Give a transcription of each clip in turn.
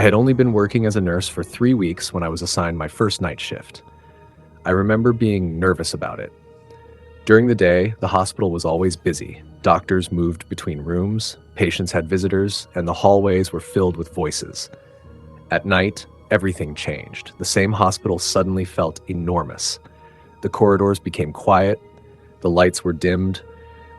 had only been working as a nurse for 3 weeks when I was assigned my first night shift. I remember being nervous about it. During the day, the hospital was always busy. Doctors moved between rooms, patients had visitors, and the hallways were filled with voices. At night, everything changed. The same hospital suddenly felt enormous. The corridors became quiet, the lights were dimmed,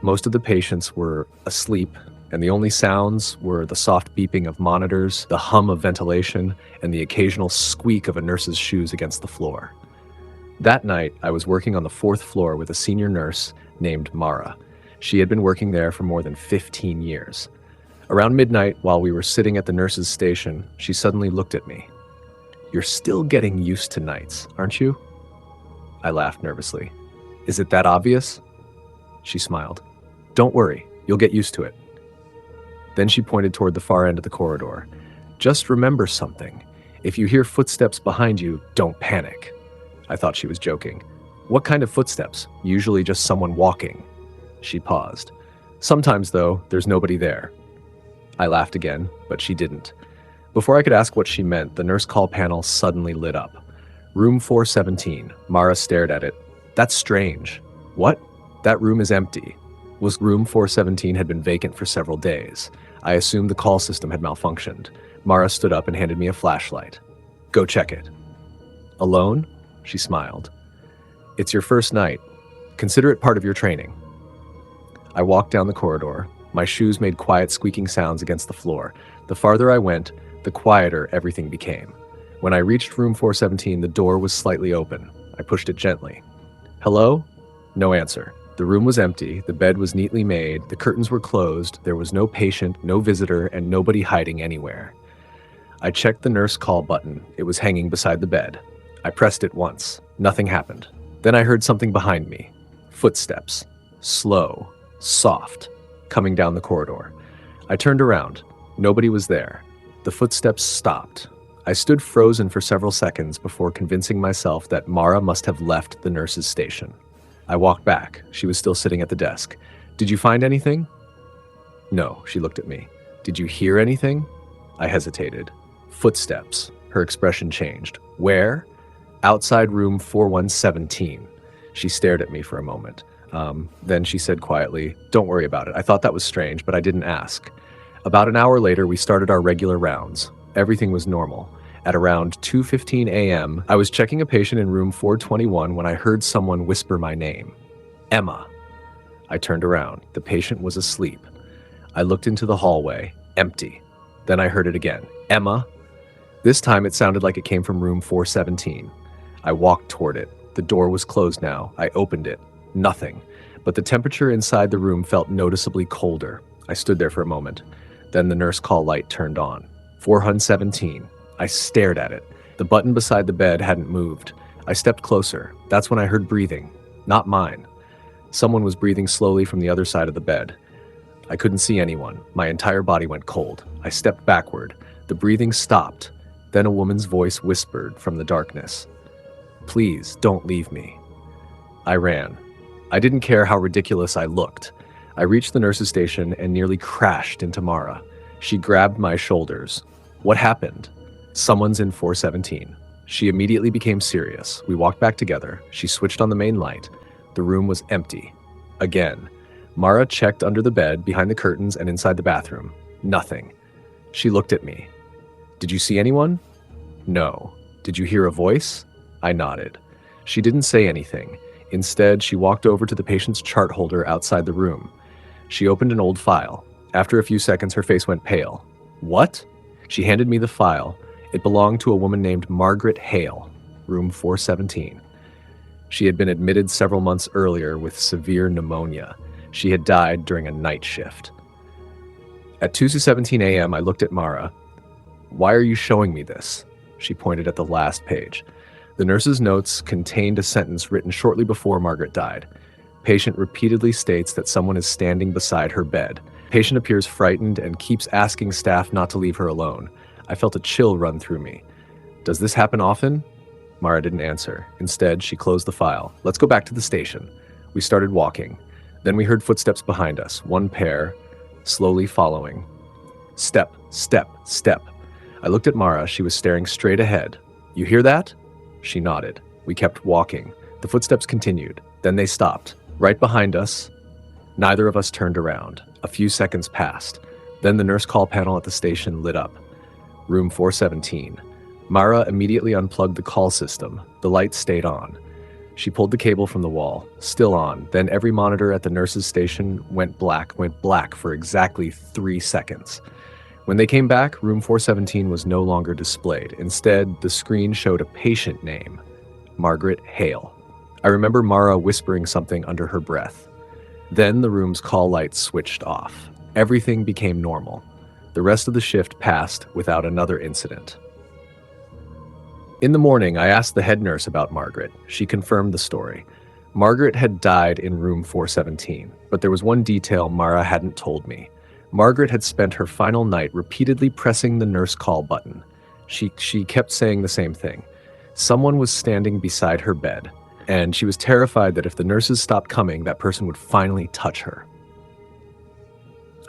most of the patients were asleep, and the only sounds were the soft beeping of monitors, the hum of ventilation, and the occasional squeak of a nurse's shoes against the floor. That night, I was working on the 4th floor with a senior nurse named Mara. She had been working there for more than 15 years. Around midnight, while we were sitting at the nurse's station, she suddenly looked at me. "You're still getting used to nights, aren't you?" I laughed nervously. "Is it that obvious?" She smiled. "Don't worry, you'll get used to it." Then she pointed toward the far end of the corridor. "Just remember something. If you hear footsteps behind you, don't panic." I thought she was joking. "What kind of footsteps? Usually just someone walking." She paused. "Sometimes, though, there's nobody there." I laughed again, but she didn't. Before I could ask what she meant, the nurse call panel suddenly lit up. "Room 417. Mara stared at it. "That's strange." "What?" "That room is empty." Was room 417 had been vacant for several days. I assumed the call system had malfunctioned. Mara stood up and handed me a flashlight. "Go check it." "Alone?" She smiled. "It's your first night. Consider it part of your training." I walked down the corridor. My shoes made quiet squeaking sounds against the floor. The farther I went, the quieter everything became. When I reached room 417, the door was slightly open. I pushed it gently. "Hello?" No answer. The room was empty, the bed was neatly made, the curtains were closed, there was no patient, no visitor, and nobody hiding anywhere. I checked the nurse call button. It was hanging beside the bed. I pressed it once. Nothing happened. Then I heard something behind me. Footsteps. Slow. Soft. Coming down the corridor. I turned around. Nobody was there. The footsteps stopped. I stood frozen for several seconds before convincing myself that Mara must have left the nurse's station. I walked back. She was still sitting at the desk. "Did you find anything?" "No," she looked at me. "Did you hear anything?" I hesitated. Footsteps. Her expression changed. "Where?" "Outside room 4117. She stared at me for a moment. Then she said quietly, "Don't worry about it. I thought that was strange, but I didn't ask." About an hour later, we started our regular rounds. Everything was normal. At around 2:15 a.m., I was checking a patient in room 421 when I heard someone whisper my name. "Emma." I turned around. The patient was asleep. I looked into the hallway. Empty. Then I heard it again. "Emma." This time it sounded like it came from room 417. I walked toward it. The door was closed now. I opened it. Nothing. But the temperature inside the room felt noticeably colder. I stood there for a moment. Then the nurse call light turned on. 417. I stared at it. The button beside the bed hadn't moved. I stepped closer. That's when I heard breathing. Not mine. Someone was breathing slowly from the other side of the bed. I couldn't see anyone. My entire body went cold. I stepped backward. The breathing stopped. Then a woman's voice whispered from the darkness. "Please, don't leave me." I ran. I didn't care how ridiculous I looked. I reached the nurse's station and nearly crashed into Mara. She grabbed my shoulders. "What happened?" "Someone's in 417. She immediately became serious. We walked back together. She switched on the main light. The room was empty. Again. Mara checked under the bed, behind the curtains, and inside the bathroom. Nothing. She looked at me. "Did you see anyone?" "No." "Did you hear a voice?" I nodded. She didn't say anything. Instead, she walked over to the patient's chart holder outside the room. She opened an old file. After a few seconds, her face went pale. "What?" She handed me the file. It belonged to a woman named Margaret Hale, room 417. She had been admitted several months earlier with severe pneumonia. She had died during a night shift. At 2:17 a.m., I looked at Mara. "Why are you showing me this?" She pointed at the last page. The nurse's notes contained a sentence written shortly before Margaret died. Patient repeatedly states that someone is standing beside her bed. Patient appears frightened and keeps asking staff not to leave her alone. I felt a chill run through me. "Does this happen often?" Mara didn't answer. Instead, she closed the file. "Let's go back to the station." We started walking. Then we heard footsteps behind us, one pair, slowly following. Step, step, step. I looked at Mara. She was staring straight ahead. "You hear that?" She nodded. We kept walking. The footsteps continued. Then they stopped. Right behind us. Neither of us turned around. A few seconds passed. Then the nurse call panel at the station lit up. Room 417. Mara immediately unplugged the call system. The lights stayed on. She pulled the cable from the wall, still on. Then every monitor at the nurse's station went black for exactly 3 seconds. When they came back, room 417 was no longer displayed. Instead, the screen showed a patient name, Margaret Hale. I remember Mara whispering something under her breath. Then the room's call lights switched off. Everything became normal. The rest of the shift passed without another incident. In the morning, I asked the head nurse about Margaret. She confirmed the story. Margaret had died in room 417, but there was one detail Mara hadn't told me. Margaret had spent her final night repeatedly pressing the nurse call button. She kept saying the same thing. Someone was standing beside her bed, and she was terrified that if the nurses stopped coming, that person would finally touch her.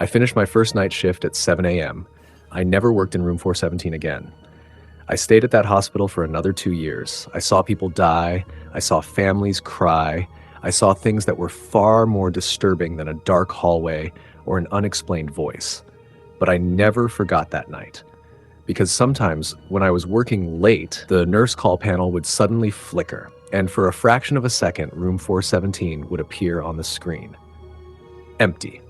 I finished my first night shift at 7 a.m. I never worked in room 417 again. I stayed at that hospital for another 2 years. I saw people die. I saw families cry. I saw things that were far more disturbing than a dark hallway or an unexplained voice. But I never forgot that night. Because sometimes when I was working late, the nurse call panel would suddenly flicker, and for a fraction of a second, room 417 would appear on the screen. Empty.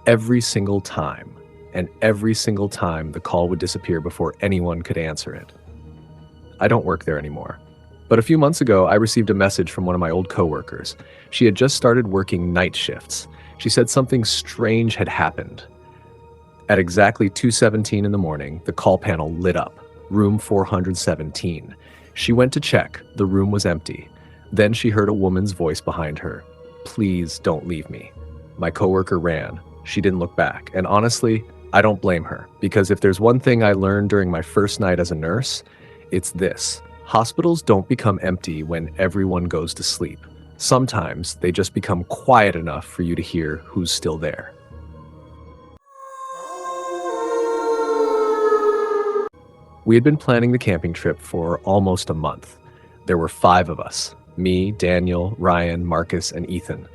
Every single time. And every single time the call would disappear before anyone could answer it. I don't work there anymore. But a few months ago, I received a message from one of my old coworkers. She had just started working night shifts. She said something strange had happened. At exactly 2:17 in the morning, the call panel lit up. Room 417. She went to check. The room was empty. Then she heard a woman's voice behind her. "Please don't leave me." My coworker ran. She didn't look back. And honestly, I don't blame her, because if there's one thing I learned during my first night as a nurse, it's this. Hospitals don't become empty when everyone goes to sleep. Sometimes they just become quiet enough for you to hear who's still there. We had been planning the camping trip for almost a month. There were 5 of us: me, Daniel, Ryan, Marcus, and Ethan.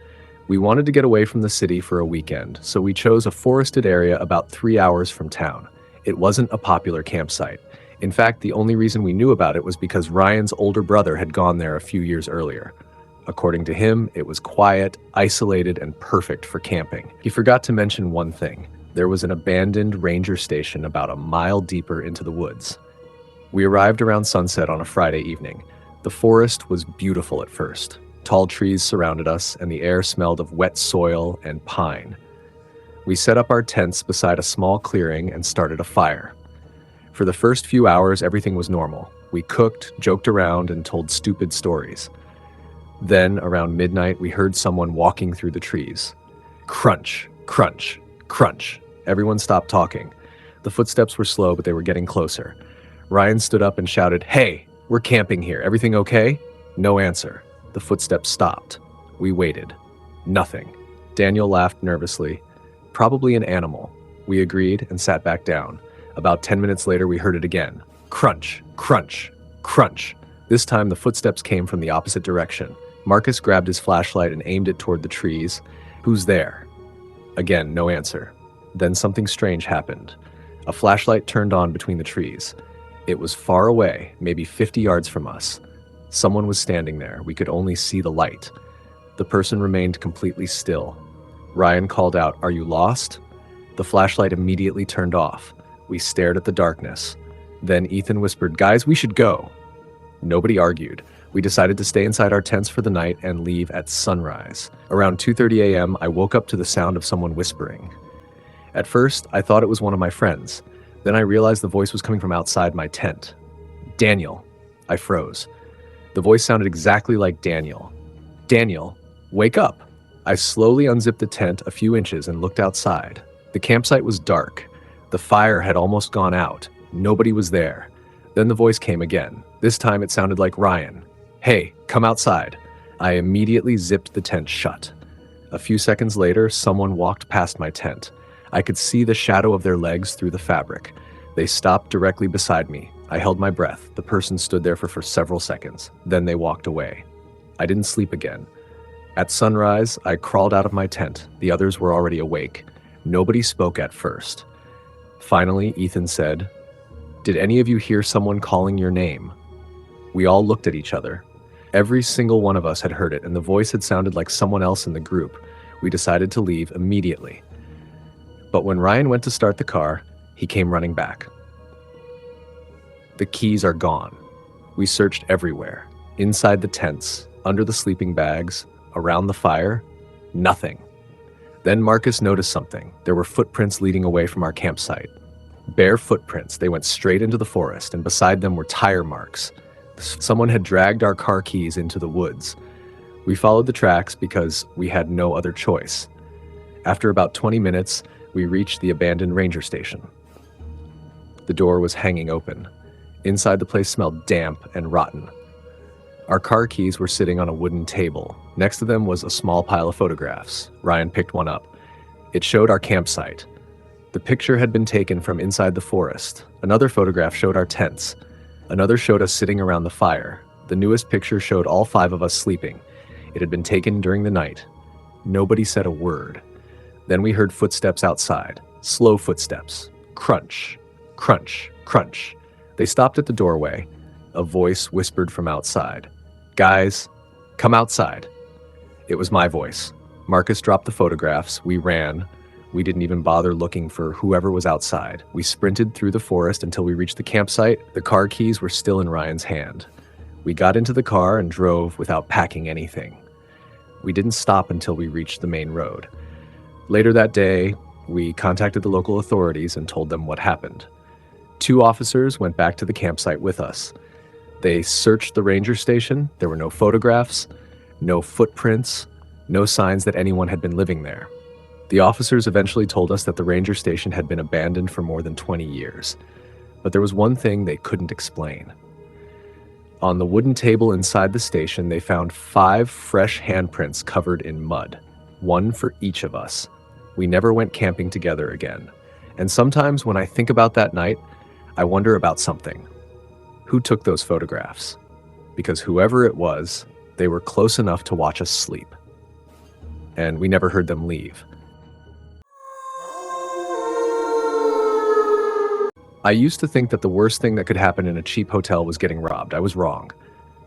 We wanted to get away from the city for a weekend, so we chose a forested area about 3 hours from town. It wasn't a popular campsite. In fact, the only reason we knew about it was because Ryan's older brother had gone there a few years earlier. According to him, it was quiet, isolated, and perfect for camping. He forgot to mention one thing. There was an abandoned ranger station about a mile deeper into the woods. We arrived around sunset on a Friday evening. The forest was beautiful at first. Tall trees surrounded us, and the air smelled of wet soil and pine. We set up our tents beside a small clearing and started a fire. For the first few hours, everything was normal. We cooked, joked around, and told stupid stories. Then, around midnight, we heard someone walking through the trees. Crunch, crunch, crunch. Everyone stopped talking. The footsteps were slow, but they were getting closer. Ryan stood up and shouted, "Hey, we're camping here. Everything okay?" No answer. The footsteps stopped. We waited. Nothing. Daniel laughed nervously. "Probably an animal." We agreed and sat back down. About 10 minutes later, we heard it again. Crunch, crunch, crunch. This time, the footsteps came from the opposite direction. Marcus grabbed his flashlight and aimed it toward the trees. "Who's there?" Again, no answer. Then something strange happened. A flashlight turned on between the trees. It was far away, maybe 50 yards from us. Someone was standing there. We could only see the light. The person remained completely still. Ryan called out, "Are you lost?" The flashlight immediately turned off. We stared at the darkness. Then Ethan whispered, "Guys, we should go." Nobody argued. We decided to stay inside our tents for the night and leave at sunrise. Around 2:30 a.m., I woke up to the sound of someone whispering. At first, I thought it was one of my friends. Then I realized the voice was coming from outside my tent. "Daniel." I froze. The voice sounded exactly like Daniel. "Daniel, wake up." I slowly unzipped the tent a few inches and looked outside. The campsite was dark. The fire had almost gone out. Nobody was there. Then the voice came again. This time it sounded like Ryan. "Hey, come outside." I immediately zipped the tent shut. A few seconds later, someone walked past my tent. I could see the shadow of their legs through the fabric. They stopped directly beside me. I held my breath. The person stood there for several seconds. Then they walked away. I didn't sleep again. At sunrise, I crawled out of my tent. The others were already awake. Nobody spoke at first. Finally, Ethan said, "Did any of you hear someone calling your name?" We all looked at each other. Every single one of us had heard it, and the voice had sounded like someone else in the group. We decided to leave immediately. But when Ryan went to start the car, he came running back. The keys are gone. We searched everywhere. Inside the tents, under the sleeping bags, around the fire, nothing. Then Marcus noticed something. There were footprints leading away from our campsite. Bare footprints. They went straight into the forest, and beside them were tire marks. Someone had dragged our car keys into the woods. We followed the tracks because we had no other choice. After about 20 minutes, we reached the abandoned ranger station. The door was hanging open. Inside, the place smelled damp and rotten. Our car keys were sitting on a wooden table. Next to them was a small pile of photographs. Ryan picked one up. It showed our campsite. The picture had been taken from inside the forest. Another photograph showed our tents. Another showed us sitting around the fire. The newest picture showed all 5 of us sleeping. It had been taken during the night. Nobody said a word. Then we heard footsteps outside. Slow footsteps. Crunch, crunch, crunch. They stopped at the doorway. A voice whispered from outside, "Guys, come outside." It was my voice. Marcus dropped the photographs. We ran. We didn't even bother looking for whoever was outside. We sprinted through the forest until we reached the campsite. The car keys were still in Ryan's hand. We got into the car and drove without packing anything. We didn't stop until we reached the main road. Later that day, we contacted the local authorities and told them what happened. 2 officers went back to the campsite with us. They searched the ranger station. There were no photographs, no footprints, no signs that anyone had been living there. The officers eventually told us that the ranger station had been abandoned for more than 20 years. But there was one thing they couldn't explain. On the wooden table inside the station, they found 5 fresh handprints covered in mud, 1 for each of us. We never went camping together again. And sometimes when I think about that night, I wonder about something. Who took those photographs? Because whoever it was, they were close enough to watch us sleep. And we never heard them leave. I used to think that the worst thing that could happen in a cheap hotel was getting robbed. I was wrong.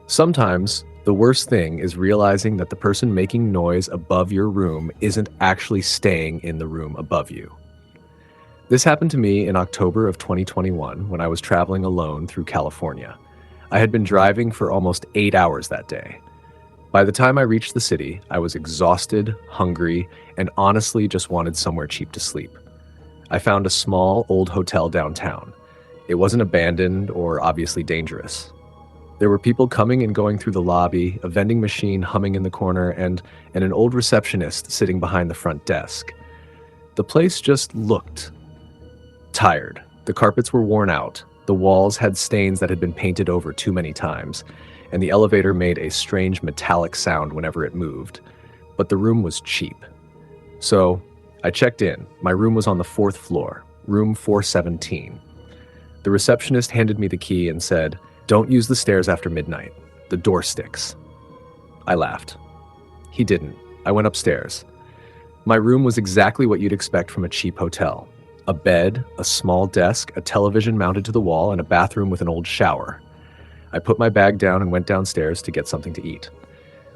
Sometimes, the worst thing is realizing that the person making noise above your room isn't actually staying in the room above you. This happened to me in October of 2021 when I was traveling alone through California. I had been driving for almost 8 hours that day. By the time I reached the city, I was exhausted, hungry, and honestly just wanted somewhere cheap to sleep. I found a small, old hotel downtown. It wasn't abandoned or obviously dangerous. There were people coming and going through the lobby, a vending machine humming in the corner, and an old receptionist sitting behind the front desk. The place just looked tired. The carpets were worn out. The walls had stains that had been painted over too many times, and the elevator made a strange metallic sound whenever it moved. But the room was cheap. So I checked in. My room was on the 4th floor, room 417. The receptionist handed me the key and said, "Don't use the stairs after midnight. The door sticks." I laughed. He didn't. I went upstairs. My room was exactly what you'd expect from a cheap hotel. A bed, a small desk, a television mounted to the wall, and a bathroom with an old shower. I put my bag down and went downstairs to get something to eat.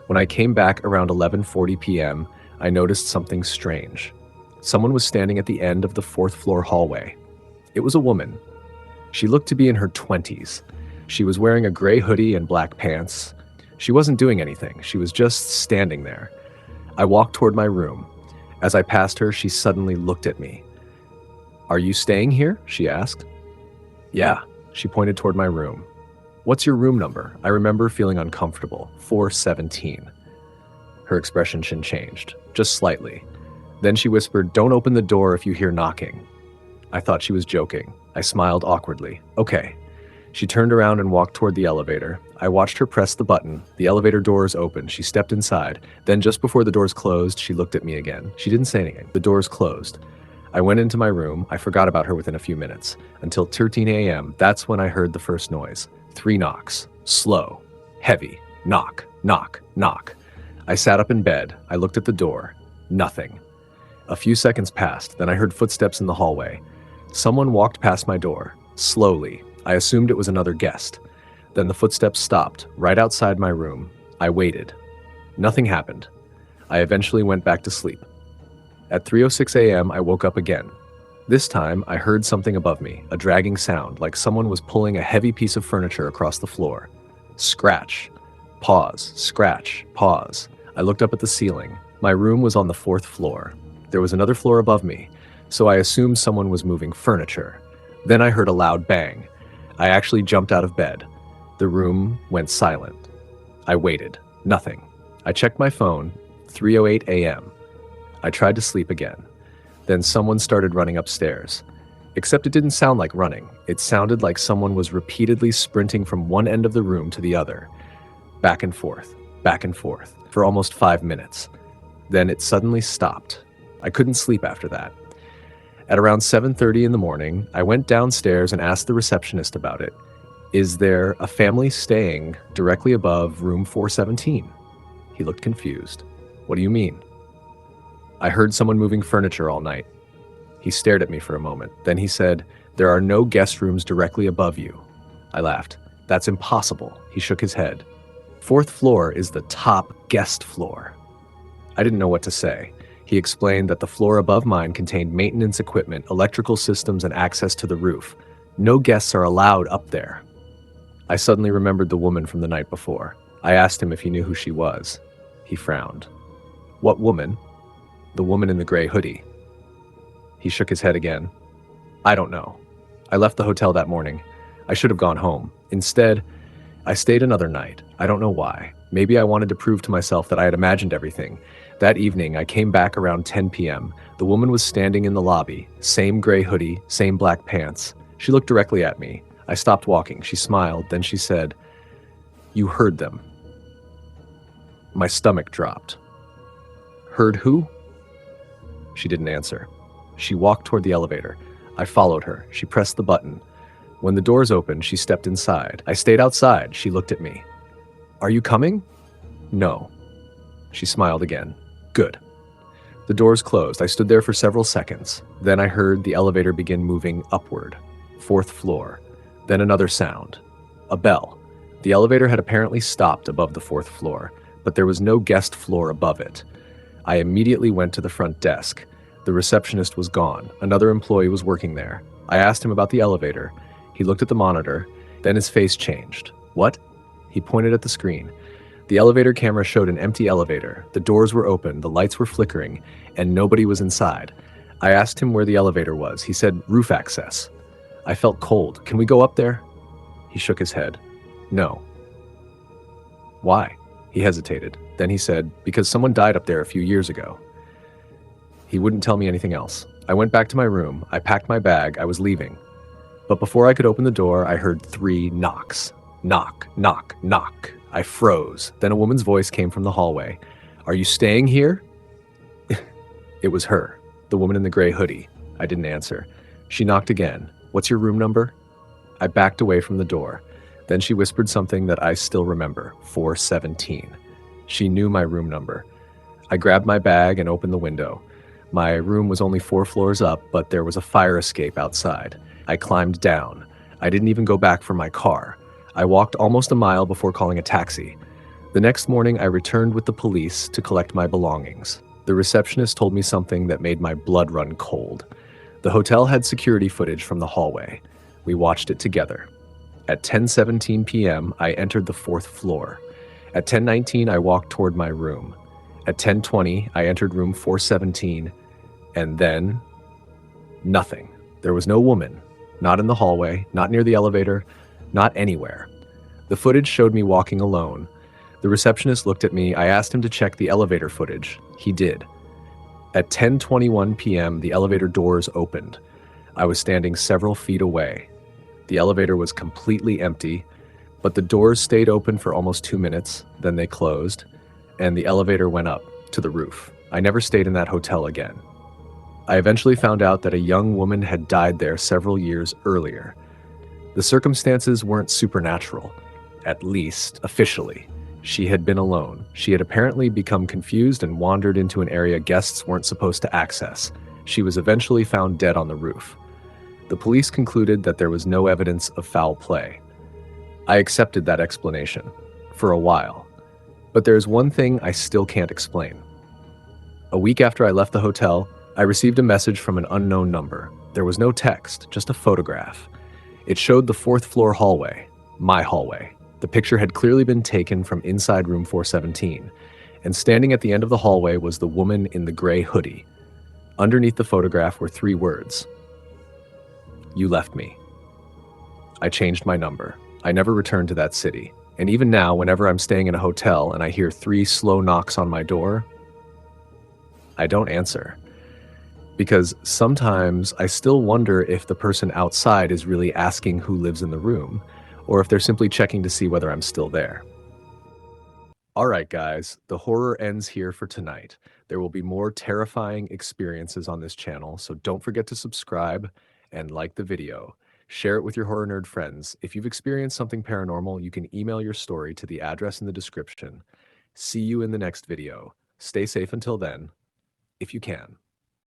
When I came back around 11:40 p.m., I noticed something strange. Someone was standing at the end of the 4th floor hallway. It was a woman. She looked to be in her 20s. She was wearing a gray hoodie and black pants. She wasn't doing anything. She was just standing there. I walked toward my room. As I passed her, she suddenly looked at me. "Are you staying here?" she asked. "Yeah." She pointed toward my room. "What's your room number?" I remember feeling uncomfortable. 417. Her expression changed, just slightly. Then she whispered, "Don't open the door if you hear knocking." I thought she was joking. I smiled awkwardly. "Okay." She turned around and walked toward the elevator. I watched her press the button. The elevator doors opened. She stepped inside. Then just before the doors closed, she looked at me again. She didn't say anything. The doors closed. I went into my room. I forgot about her within a few minutes. Until 13 a.m., that's when I heard the first noise. 3 knocks. Slow. Heavy. Knock. Knock. Knock. I sat up in bed. I looked at the door. Nothing. A few seconds passed. Then I heard footsteps in the hallway. Someone walked past my door. Slowly. I assumed it was another guest. Then the footsteps stopped, right outside my room. I waited. Nothing happened. I eventually went back to sleep. At 3:06 a.m., I woke up again. This time, I heard something above me, a dragging sound, like someone was pulling a heavy piece of furniture across the floor. Scratch. Pause. Scratch. Pause. I looked up at the ceiling. My room was on the 4th floor. There was another floor above me, so I assumed someone was moving furniture. Then I heard a loud bang. I actually jumped out of bed. The room went silent. I waited. Nothing. I checked my phone. 3:08 a.m. I tried to sleep again. Then someone started running upstairs. Except it didn't sound like running. It sounded like someone was repeatedly sprinting from one end of the room to the other. Back and forth, for almost 5 minutes. Then it suddenly stopped. I couldn't sleep after that. At around 7:30 in the morning, I went downstairs and asked the receptionist about it. Is there a family staying directly above room 417? He looked confused. What do you mean? I heard someone moving furniture all night. He stared at me for a moment. Then he said, there are no guest rooms directly above you. I laughed. That's impossible. He shook his head. 4th floor is the top guest floor. I didn't know what to say. He explained that the floor above mine contained maintenance equipment, electrical systems, and access to the roof. No guests are allowed up there. I suddenly remembered the woman from the night before. I asked him if he knew who she was. He frowned. What woman? The woman in the gray hoodie. He shook his head again. I don't know. I left the hotel that morning. I should have gone home. Instead, I stayed another night. I don't know why. Maybe I wanted to prove to myself that I had imagined everything. That evening, I came back around 10 p.m. The woman was standing in the lobby. Same gray hoodie, same black pants. She looked directly at me. I stopped walking. She smiled. Then she said, "You heard them." My stomach dropped. Heard who? She didn't answer. She walked toward the elevator. I followed her. She pressed the button. When the doors opened, she stepped inside. I stayed outside. She looked at me. Are you coming? No. She smiled again. Good. The doors closed. I stood there for several seconds. Then I heard the elevator begin moving upward. 4th floor. Then another sound. A bell. The elevator had apparently stopped above the 4th floor, but there was no guest floor above it. I immediately went to the front desk. The receptionist was gone. Another employee was working there. I asked him about the elevator. He looked at the monitor. Then his face changed. What? He pointed at the screen. The elevator camera showed an empty elevator. The doors were open, the lights were flickering, and nobody was inside. I asked him where the elevator was. He said, roof access. I felt cold. Can we go up there? He shook his head. No. Why? He hesitated. Then he said, because someone died up there a few years ago. He wouldn't tell me anything else. I went back to my room. I packed my bag. I was leaving. But before I could open the door, I heard 3 knocks. Knock, knock, knock. I froze. Then a woman's voice came from the hallway. Are you staying here? It was her, the woman in the gray hoodie. I didn't answer. She knocked again. What's your room number? I backed away from the door. Then she whispered something that I still remember, 417. She knew my room number. I grabbed my bag and opened the window. My room was only 4 floors up, but there was a fire escape outside. I climbed down. I didn't even go back for my car. I walked almost a mile before calling a taxi. The next morning, I returned with the police to collect my belongings. The receptionist told me something that made my blood run cold. The hotel had security footage from the hallway. We watched it together. At 10:17 p.m., I entered the 4th floor. At 10:19, I walked toward my room. At 10:20, I entered room 417, and then nothing. There was no woman, not in the hallway, not near the elevator, not anywhere. The footage showed me walking alone. The receptionist looked at me. I asked him to check the elevator footage. He did. At 10:21 p.m., the elevator doors opened. I was standing several feet away. The elevator was completely empty, but the doors stayed open for almost 2 minutes, then they closed, and the elevator went up to the roof. I never stayed in that hotel again. I eventually found out that a young woman had died there several years earlier. The circumstances weren't supernatural, at least officially. She had been alone. She had apparently become confused and wandered into an area guests weren't supposed to access. She was eventually found dead on the roof. The police concluded that there was no evidence of foul play. I accepted that explanation for a while, but there's one thing I still can't explain. A week after I left the hotel, I received a message from an unknown number. There was no text, just a photograph. It showed the fourth floor hallway, my hallway. The picture had clearly been taken from inside room 417, and standing at the end of the hallway was the woman in the gray hoodie. Underneath the photograph were 3 words: "You left me." I changed my number. I never returned to that city. And even now, whenever I'm staying in a hotel and I hear 3 slow knocks on my door, I don't answer. Because sometimes I still wonder if the person outside is really asking who lives in the room, or if they're simply checking to see whether I'm still there. Alright guys, the horror ends here for tonight. There will be more terrifying experiences on this channel, so don't forget to subscribe and like the video. Share it with your horror nerd friends. If you've experienced something paranormal, you can email your story to the address in the description. See you in the next video. Stay safe until then, if you can.